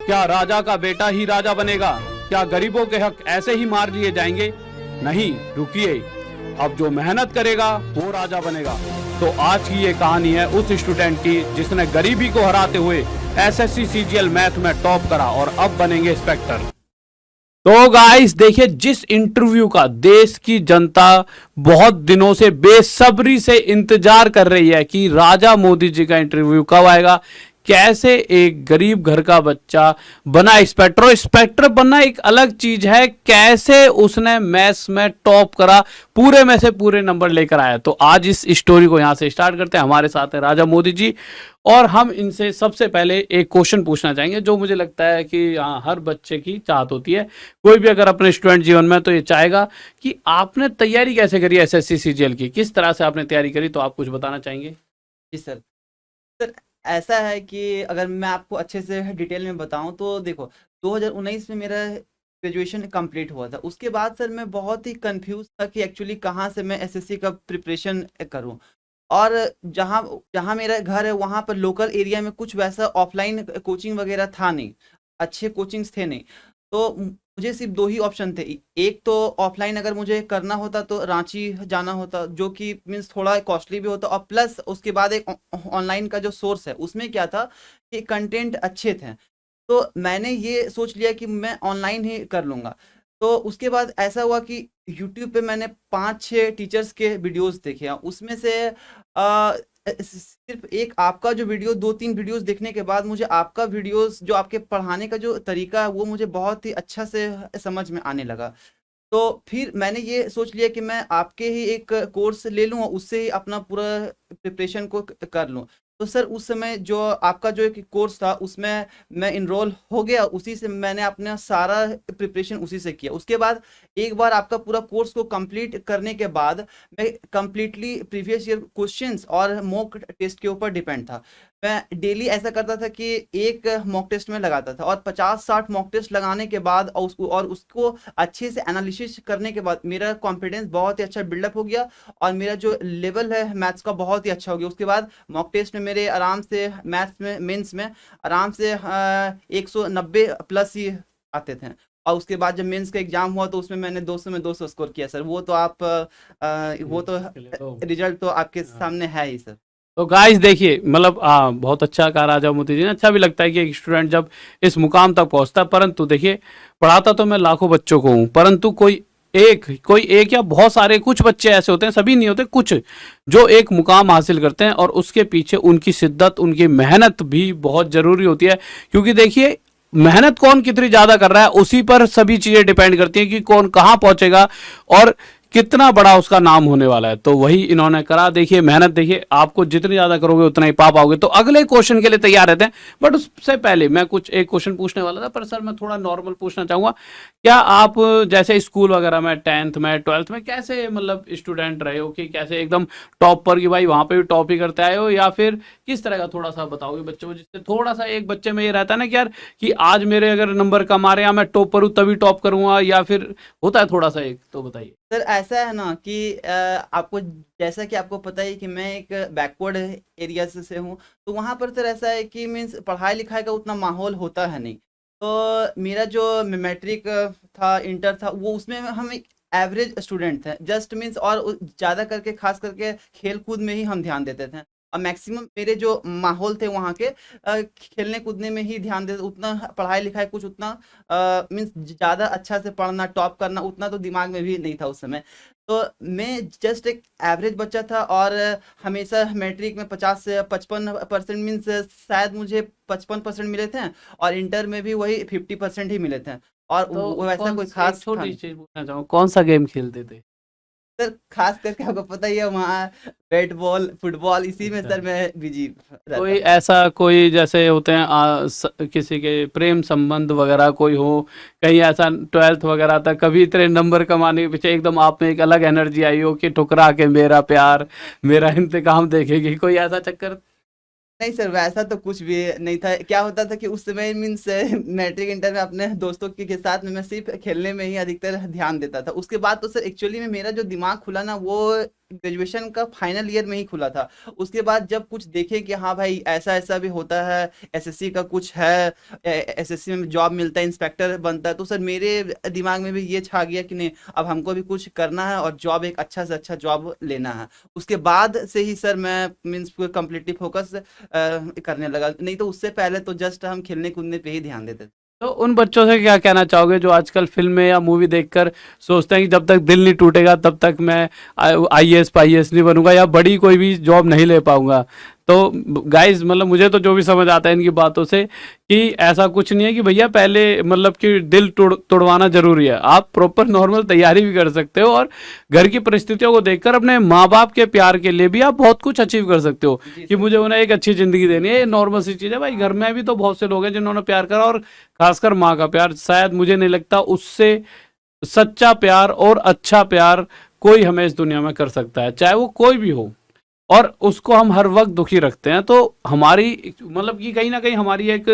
क्या राजा का बेटा ही राजा बनेगा? क्या गरीबों के हक ऐसे ही मार लिए जाएंगे? नहीं, रुकिए, अब जो मेहनत करेगा वो राजा बनेगा। तो आज की ये कहानी है उस स्टूडेंट की जिसने गरीबी को हराते हुए एसएससी सीजीएल मैथ में टॉप करा और अब बनेंगे इंस्पेक्टर। तो गाइस देखिए, जिस इंटरव्यू का देश की जनता बहुत दिनों से बेसब्री से इंतजार कर रही है कि राजा मोदी जी का इंटरव्यू कब आएगा, कैसे एक गरीब घर का बच्चा बना इंस्पेक्टर। और इंस्पेक्टर बनना एक अलग चीज है, कैसे उसने मैथ्स में टॉप करा, पूरे में से पूरे नंबर लेकर आया। तो आज इस स्टोरी को यहां से स्टार्ट करते हैं। हमारे साथ है राजा मोदी जी और हम इनसे सबसे पहले एक क्वेश्चन पूछना चाहेंगे जो मुझे लगता है कि हाँ, हर बच्चे की चाहत होती है, कोई भी अगर अपने स्टूडेंट जीवन में तो ये चाहेगा कि आपने तैयारी कैसे करी एसएससी सीजीएल की, किस तरह से आपने तैयारी करी, तो आप कुछ बताना चाहेंगे? जी सर। सर, ऐसा है कि अगर मैं आपको अच्छे से डिटेल में बताऊं तो देखो, 2019 में मेरा ग्रेजुएशन कंप्लीट हुआ था। उसके बाद सर मैं बहुत ही कंफ्यूज था कि एक्चुअली कहाँ से मैं एसएससी का प्रिपरेशन करूं। और जहाँ जहाँ मेरा घर है वहाँ पर लोकल एरिया में कुछ वैसा ऑफलाइन कोचिंग वगैरह था नहीं, अच्छे कोचिंग्स थे नहीं। तो मुझे सिर्फ दो ही ऑप्शन थे। एक तो ऑफलाइन अगर मुझे करना होता तो रांची जाना होता, जो कि मीन्स थोड़ा कॉस्टली भी होता, और प्लस उसके बाद एक ऑनलाइन का जो सोर्स है उसमें क्या था कि कंटेंट अच्छे थे। तो मैंने ये सोच लिया कि मैं ऑनलाइन ही कर लूँगा। तो उसके बाद ऐसा हुआ कि यूट्यूब पे मैंने 5-6 टीचर्स के वीडियोस देखे हैं। उसमें से सिर्फ एक आपका जो वीडियो, 2-3 वीडियोस देखने के बाद मुझे आपका वीडियोस जो आपके पढ़ाने का जो तरीका है वो मुझे बहुत ही अच्छा से समझ में आने लगा। तो फिर मैंने ये सोच लिया कि मैं आपके ही एक कोर्स ले लूँ और उससे ही अपना पूरा प्रिपरेशन को कर लूँ। तो सर उस समय जो आपका जो एक कोर्स था उसमें मैं इनरोल हो गया, उसी से मैंने अपना सारा प्रिपरेशन उसी से किया। उसके बाद एक बार आपका पूरा कोर्स को कंप्लीट करने के बाद मैं कंप्लीटली प्रीवियस ईयर क्वेश्चंस और मॉक टेस्ट के ऊपर डिपेंड था। मैं डेली ऐसा करता था कि एक मॉक टेस्ट में लगाता था और 50-60 मॉक टेस्ट लगाने के बाद और उसको अच्छे से एनालिसिस करने के बाद मेरा कॉन्फिडेंस बहुत ही अच्छा बिल्डअप हो गया और मेरा जो लेवल है मैथ्स का बहुत ही अच्छा हो गया। उसके बाद मॉक टेस्ट में मेरे आराम से मैथ्स में मेंस में आराम से 190 प्लस ही आते थे। और उसके बाद जब मेंस का एग्जाम हुआ तो उसमें मैंने 200 में 200 स्कोर किया सर। वो तो आप वो तो रिजल्ट तो आपके सामने है ही सर। तो गाइस देखिए, मतलब बहुत अच्छा कहा राजा मोदी जी ने। अच्छा भी लगता है कि एक स्टूडेंट जब इस मुकाम तक पहुंचता है। परंतु देखिए, पढ़ाता तो मैं लाखों बच्चों को हूं, परंतु कोई एक या बहुत सारे कुछ बच्चे ऐसे होते हैं, सभी नहीं होते, कुछ जो एक मुकाम हासिल करते हैं और उसके पीछे उनकी शिद्दत, उनकी मेहनत भी बहुत जरूरी होती है। क्योंकि देखिए, मेहनत कौन कितनी ज्यादा कर रहा है उसी पर सभी चीजें डिपेंड करती हैं कि कौन कहां पहुंचेगा और कितना बड़ा उसका नाम होने वाला है। तो वही इन्होंने करा। देखिए, मेहनत देखिए, आपको जितनी ज्यादा करोगे उतना ही पा पाओगे। तो अगले क्वेश्चन के लिए तैयार रहते हैं, बट उससे पहले मैं कुछ एक क्वेश्चन पूछने वाला था, पर सर मैं थोड़ा नॉर्मल पूछना चाहूंगा। क्या आप जैसे स्कूल वगैरह में 10th में 12th में कैसे मतलब स्टूडेंट रहे हो, कि कैसे एकदम टॉप पर, कि भाई वहां पे भी टॉप ही करते आए हो, या फिर किस तरह का, थोड़ा सा बताओगे बच्चों को, जिससे थोड़ा सा एक बच्चे में ये रहता है ना कि यार कि आज मेरे अगर नंबर कम आ रहे हैं, मैं टॉप पर हूँ तभी टॉप करूंगा, या फिर होता है थोड़ा सा एक, तो बताइए। सर ऐसा है ना कि आपको जैसा कि आपको पता है कि मैं एक बैकवर्ड एरिया से हूँ। तो वहाँ पर सर ऐसा है कि मीन्स पढ़ाई लिखाई का उतना माहौल होता है नहीं। तो मेरा जो मैट्रिक था, इंटर था, वो उसमें हम एक एवरेज स्टूडेंट थे जस्ट मीन्स। और ज़्यादा करके खास करके खेल कूद में ही हम ध्यान देते थे और मैक्सिमम मेरे जो माहौल थे वहाँ के खेलने कूदने में ही ध्यान देते। उतना पढ़ाई लिखाई कुछ उतना मीन्स ज़्यादा अच्छा से पढ़ना टॉप करना उतना तो दिमाग में भी नहीं था उस समय। तो मैं जस्ट एक एवरेज बच्चा था और हमेशा मैट्रिक में 50 से 55% मीन्स शायद मुझे 55% मिले थे और इंटर में भी वही 50% ही मिले थे। और तो वैसा कोई एक खास था छोटी नहीं। चीज पूछना चाहूँ, कौन सा गेम खेलते थे? सर खास करके आपको पता ही है वहाँ बैट बॉल फुटबॉल इसी में अच्छा, सर मैं बिजी रहता कोई था। ऐसा, कोई जैसे होते हैं किसी के प्रेम संबंध वगैरह कोई हो, कहीं ऐसा 12th वगैरह तक कभी तेरे नंबर कमाने के पीछे एकदम आप में एक अलग एनर्जी आई हो कि ठुकरा के मेरा प्यार, मेरा इंतकाम देखेगी, कोई ऐसा चक्कर? नहीं सर वैसा तो कुछ भी नहीं था। क्या होता था कि उस समय मीन्स मैट्रिक इंटर में अपने दोस्तों के साथ में मैं सिर्फ खेलने में ही अधिकतर ध्यान देता था। उसके बाद तो सर एक्चुअली में मेरा जो दिमाग खुला ना वो ग्रेजुएशन का फाइनल ईयर में ही खुला था। उसके बाद जब कुछ देखे कि हाँ भाई ऐसा ऐसा भी होता है, एसएससी का कुछ है, एसएससी में जॉब मिलता है, इंस्पेक्टर बनता है, तो सर मेरे दिमाग में भी ये छा गया कि नहीं अब हमको भी कुछ करना है और जॉब एक अच्छा से अच्छा जॉब लेना है। उसके बाद से ही सर मैं मीन्स कम्प्लीटली फोकस करने लगा, नहीं तो उससे पहले तो जस्ट हम खेलने कूदने पे ही ध्यान देते थे। तो उन बच्चों से क्या कहना चाहोगे जो आजकल फिल्में या मूवी देखकर सोचते हैं कि जब तक दिल नहीं टूटेगा तब तक मैं आईएएस पाईएएस नहीं बनूंगा या बड़ी कोई भी जॉब नहीं ले पाऊंगा। तो गाइस मतलब मुझे तो जो भी समझ आता है इनकी बातों से कि ऐसा कुछ नहीं है कि भैया पहले मतलब कि दिल तोड़वाना जरूरी है। आप प्रॉपर नॉर्मल तैयारी भी कर सकते हो और घर की परिस्थितियों को देखकर अपने माँ बाप के प्यार के लिए भी आप बहुत कुछ अचीव कर सकते हो जी कि सर। मुझे उन्हें एक अच्छी जिंदगी देनी है। ये नॉर्मल सी चीज़ है भाई, घर में भी तो बहुत से लोग हैं जिन्होंने प्यार करा और खासकर माँ का प्यार शायद मुझे नहीं लगता उससे सच्चा प्यार और अच्छा प्यार कोई हमें इस दुनिया में कर सकता है, चाहे वो कोई भी हो। और उसको हम हर वक्त दुखी रखते हैं। तो हमारी मतलब कि कहीं ना कहीं हमारी एक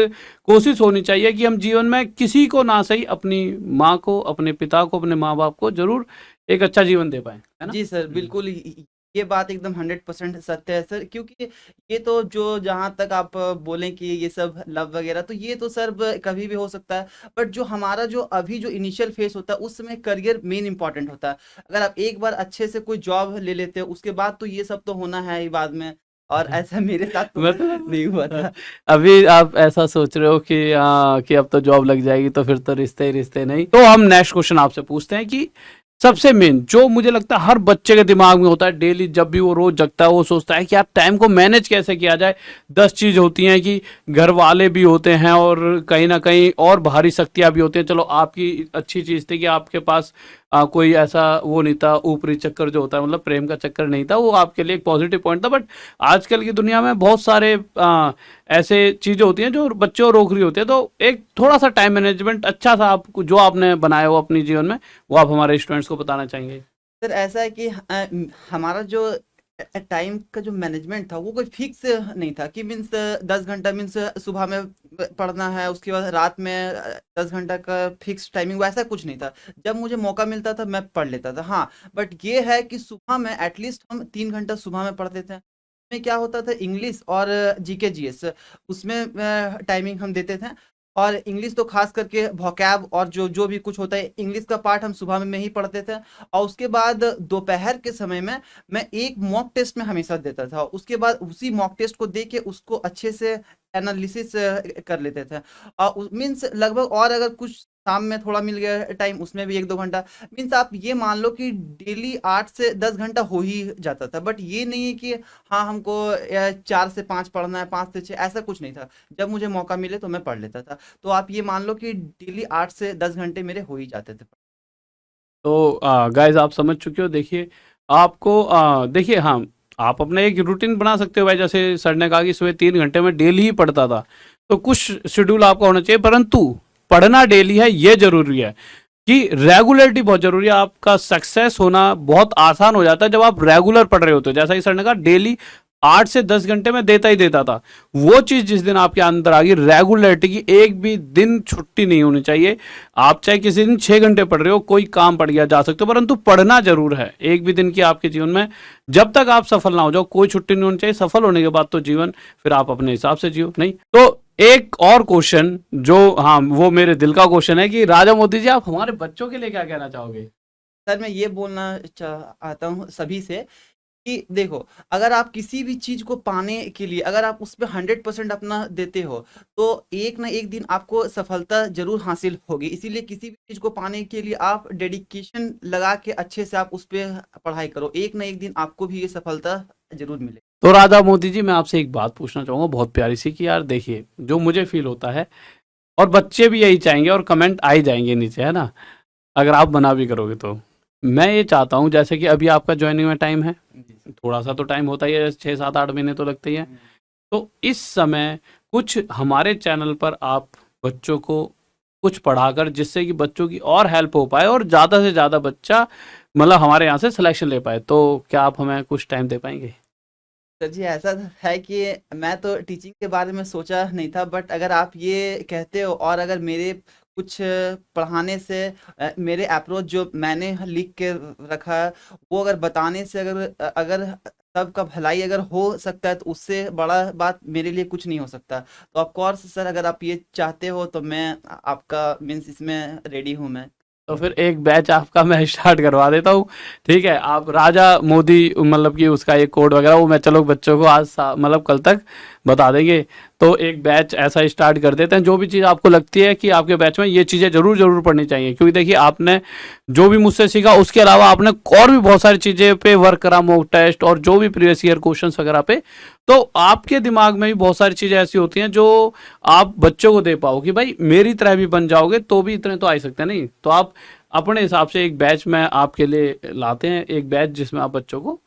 कोशिश होनी चाहिए कि हम जीवन में किसी को ना सही अपनी माँ को, अपने पिता को, अपने माँ बाप को जरूर एक अच्छा जीवन दे पाए, है ना। जी सर, बिल्कुल ये बात एकदम 100% सत्य है सर, क्योंकि ये तो जो जहाँ तक आप बोलें कि ये सब लव वगैरह तो ये तो सर कभी भी हो सकता है, बट जो हमारा जो अभी जो इनिशियल फेस होता है उस समय करियर मेन इंपॉर्टेंट होता है। अगर आप एक बार अच्छे से कोई जॉब ले लेते हो उसके बाद तो ये सब तो होना है ही बाद में, और ऐसा मेरे साथ तो मतलब नहीं हुआ था। अभी आप ऐसा सोच रहे हो कि अब तो जॉब लग जाएगी तो फिर तो रिश्ते ही रिश्ते नहीं। तो हम नेक्स्ट क्वेश्चन आपसे पूछते हैं कि सबसे मेन जो मुझे लगता है हर बच्चे के दिमाग में होता है, डेली जब भी वो रोज जगता है वो सोचता है कि यार टाइम को मैनेज कैसे किया जाए। 10 चीज होती हैं कि घर वाले भी होते हैं और कहीं ना कहीं और बाहरी शक्तियां भी होती हैं। चलो आपकी अच्छी चीज थी कि आपके पास कोई ऐसा वो नहीं था, ऊपरी चक्कर जो होता है मतलब प्रेम का चक्कर नहीं था, वो आपके लिए एक पॉजिटिव पॉइंट था। बट आजकल की दुनिया में बहुत सारे ऐसे चीजें होती हैं जो बच्चों को रोक रही होती है। तो एक थोड़ा सा टाइम मैनेजमेंट अच्छा सा आप जो आपने बनाया हो अपने जीवन में वो आप हमारे स्टूडेंट्स को बताना चाहेंगे। सर ऐसा है कि हमारा जो टाइम का जो मैनेजमेंट था वो कोई फिक्स नहीं था कि मीन्स 10 घंटा मीन्स सुबह में पढ़ना है, उसके बाद रात में 10 घंटा का फिक्स टाइमिंग, वैसा कुछ नहीं था। जब मुझे मौका मिलता था मैं पढ़ लेता था। हाँ, बट ये है कि सुबह में एटलीस्ट हम 3 घंटा सुबह में पढ़ते थे। उसमें क्या होता था, इंग्लिश और जीके जीएस उसमें टाइमिंग हम देते थे। और इंग्लिश तो खास करके वोकैब और जो जो भी कुछ होता है इंग्लिश का पार्ट हम सुबह में ही पढ़ते थे। और उसके बाद दोपहर के समय में मैं एक मॉक टेस्ट में हमेशा देता था। उसके बाद उसी मॉक टेस्ट को दे के उसको अच्छे से एनालिसिस कर लेते थे। और मीन्स लगभग, और अगर कुछ शाम में थोड़ा मिल गया टाइम उसमें भी 1-2 घंटा, मीन्स आप ये मान लो कि डेली 8 से 10 घंटा हो ही जाता था। बट ये नहीं है कि हाँ हमको 4 से 5 पढ़ना है, 5 से 6, ऐसा कुछ नहीं था। जब मुझे मौका मिले तो मैं पढ़ लेता था। तो आप ये मान लो कि डेली 8 से 10 घंटे मेरे हो ही जाते थे। तो गाइज आप समझ चुके हो। देखिए आपको देखिए हाँ, आप अपने एक रूटीन बना सकते हो भाई। जैसे सर ने कहा कि सुबह 3 घंटे में डेली ही पढ़ता था, तो कुछ शेड्यूल आपका होना चाहिए। परंतु पढ़ना डेली है ये जरूरी है कि रेगुलरिटी बहुत जरूरी है। आपका सक्सेस होना बहुत आसान हो जाता है जब आप रेगुलर पढ़ रहे होते हो। जैसा कि सर ने कहा डेली 8 से 10 घंटे में देता ही देता था। वो चीज जिस दिन आपके अंदर आ गई रेगुलरिटी की, एक भी दिन छुट्टी नहीं होनी चाहिए। आप चाहे किसी दिन 6 घंटे पढ़ रहे हो, कोई काम पड़ गया जा सकते हो, परंतु पढ़ना जरूर है एक भी दिन की आपके जीवन में। जब तक आप सफल ना हो जाओ कोई छुट्टी नहीं होनी चाहिए। सफल होने के बाद तो जीवन फिर आप अपने हिसाब से जियो। नहीं तो एक और क्वेश्चन जो हाँ वो मेरे दिल का क्वेश्चन है कि राजा मोदी जी आप हमारे बच्चों के लिए क्या कहना चाहोगे। सर मैं ये बोलना चाहता हूँ सभी से कि देखो, अगर आप किसी भी चीज को पाने के लिए अगर आप उस पर 100% अपना देते हो तो एक ना एक दिन आपको सफलता जरूर हासिल होगी। इसीलिए किसी भी चीज को पाने के लिए आप डेडिकेशन लगा के अच्छे से आप उस पर पढ़ाई करो, एक ना एक दिन आपको भी ये सफलता जरूर मिले। तो राजा मोदी जी मैं आपसे एक बात पूछना चाहूंगा बहुत प्यारी सी कि यार देखिए जो मुझे फील होता है और बच्चे भी यही चाहेंगे और कमेंट आ ही जाएंगे नीचे, है ना, अगर आप बना भी करोगे तो। मैं ये चाहता हूँ जैसे कि अभी आपका ज्वाइनिंग में टाइम है, थोड़ा सा तो टाइम होता ही है, 6-7-8 महीने तो लगते ही है। तो इस समय कुछ हमारे चैनल पर आप बच्चों को कुछ पढ़ाकर जिससे कि बच्चों की और हेल्प हो पाए और ज़्यादा से ज़्यादा बच्चा मतलब हमारे यहाँ से सिलेक्शन ले पाए, तो क्या आप हमें कुछ टाइम दे पाएंगे। सर जी ऐसा है कि मैं तो टीचिंग के बारे में सोचा नहीं था, बट अगर आप ये कहते हो और अगर मेरे कुछ पढ़ाने से मेरे अप्रोच जो मैंने लिख के रखा है वो अगर बताने से अगर अगर सबका भलाई अगर हो सकता है तो उससे बड़ा बात मेरे लिए कुछ नहीं हो सकता। तो ऑफ कोर्स सर अगर आप ये चाहते हो तो मैं आपका मीन्स इसमें रेडी हूँ मैं। तो फिर एक बैच आपका मैं स्टार्ट करवा देता हूँ, ठीक है। आप राजा मोदी मतलब कि उसका एक कोड वगैरह वो मैं चलो बच्चों को आज मतलब कल तक बता देंगे। तो एक बैच ऐसा स्टार्ट कर देते हैं। जो भी चीज़ आपको लगती है कि आपके बैच में ये चीज़ें जरूर पढ़नी चाहिए, क्योंकि देखिए आपने जो भी मुझसे सीखा उसके अलावा आपने और भी बहुत सारी चीज़ें पे वर्क करा, मॉक टेस्ट और जो भी प्रीवियस ईयर क्वेश्चंस वगैरह पे, तो आपके दिमाग में भी बहुत सारी चीज़ें ऐसी होती हैं जो आप बच्चों को दे पाओ कि भाई मेरी तरह भी बन जाओगे तो भी इतने तो आ ही सकते हैं। नहीं तो आप अपने हिसाब से एक बैच में आपके लिए लाते हैं, एक बैच जिसमें आप बच्चों को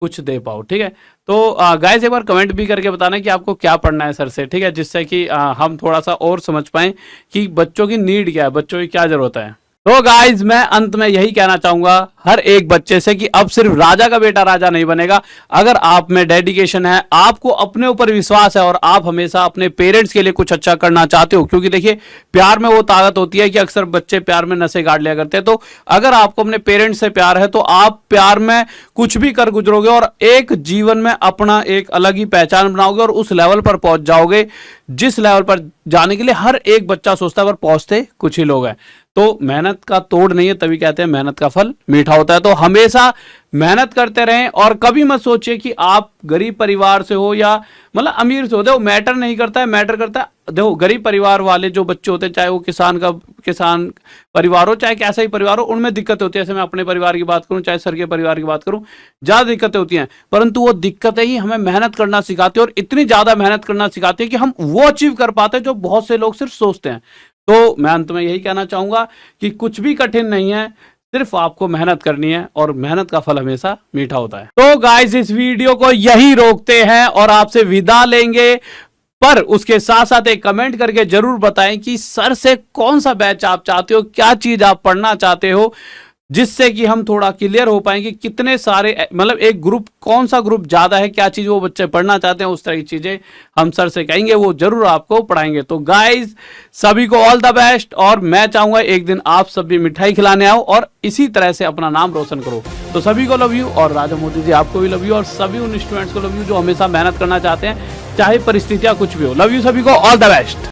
कुछ दे पाओ, ठीक है। तो गाइस एक बार कमेंट भी करके बताना कि आपको क्या पढ़ना है सर से, ठीक है, जिससे कि हम थोड़ा सा और समझ पाएं कि बच्चों की नीड क्या है, बच्चों की क्या जरूरत है। तो गाइज मैं अंत में यही कहना चाहूंगा हर एक बच्चे से कि अब सिर्फ राजा का बेटा राजा नहीं बनेगा। अगर आप में डेडिकेशन है, आपको अपने ऊपर विश्वास है और आप हमेशा अपने पेरेंट्स के लिए कुछ अच्छा करना चाहते हो, क्योंकि देखिए प्यार में वो ताकत होती है कि अक्सर बच्चे प्यार में नशे गाड़ लिया करते हैं। तो अगर आपको अपने पेरेंट्स से प्यार है तो आप प्यार में कुछ भी कर गुजरोगे और एक जीवन में अपना एक अलग ही पहचान बनाओगे और उस लेवल पर पहुंच जाओगे जिस लेवल पर जाने के लिए हर एक बच्चा सोचता है, पर पहुंचते कुछ ही लोग हैं। तो मेहनत का तोड़ नहीं है, तभी कहते हैं मेहनत का फल मीठा होता है। तो हमेशा मेहनत करते रहें और कभी मत सोचिए कि आप गरीब परिवार से हो या मतलब अमीर से हो, देखो मैटर नहीं करता है, मैटर करता है देखो गरीब परिवार वाले जो बच्चे होते हैं, चाहे वो किसान परिवार हो चाहे कैसा ही परिवार हो, उनमें दिक्कतें होती है। जैसे मैं अपने परिवार की बात करूं चाहे सर के परिवार की बात करूं, ज्यादा दिक्कतें होती हैं, परंतु वो दिक्कतें ही हमें मेहनत करना सिखाती है और इतनी ज्यादा मेहनत करना सिखाती है कि हम वो अचीव कर पाते हैं जो बहुत से लोग सिर्फ सोचते हैं। तो मैं अंत में यही कहना चाहूंगा कि कुछ भी कठिन नहीं है, सिर्फ आपको मेहनत करनी है और मेहनत का फल हमेशा मीठा होता है। तो गाइस इस वीडियो को यही रोकते हैं और आपसे विदा लेंगे, पर उसके साथ साथ एक कमेंट करके जरूर बताएं कि सर से कौन सा बैच आप चाहते हो, क्या चीज आप पढ़ना चाहते हो, जिससे कि हम थोड़ा क्लियर हो पाए कि कितने सारे मतलब एक ग्रुप कौन सा ग्रुप ज्यादा है, क्या चीज वो बच्चे पढ़ना चाहते हैं, उस तरह की चीजें हम सर से कहेंगे, वो जरूर आपको पढ़ाएंगे। तो गाइज सभी को ऑल द बेस्ट और मैं चाहूंगा एक दिन आप सब भी मिठाई खिलाने आओ और इसी तरह से अपना नाम रोशन करो। तो सभी को लव यू और राजा मोदी जी आपको भी लव यू और सभी उन स्टूडेंट्स को लव यू जो हमेशा मेहनत करना चाहते हैं चाहे परिस्थितियां कुछ भी हो। लव यू सभी को, ऑल द बेस्ट।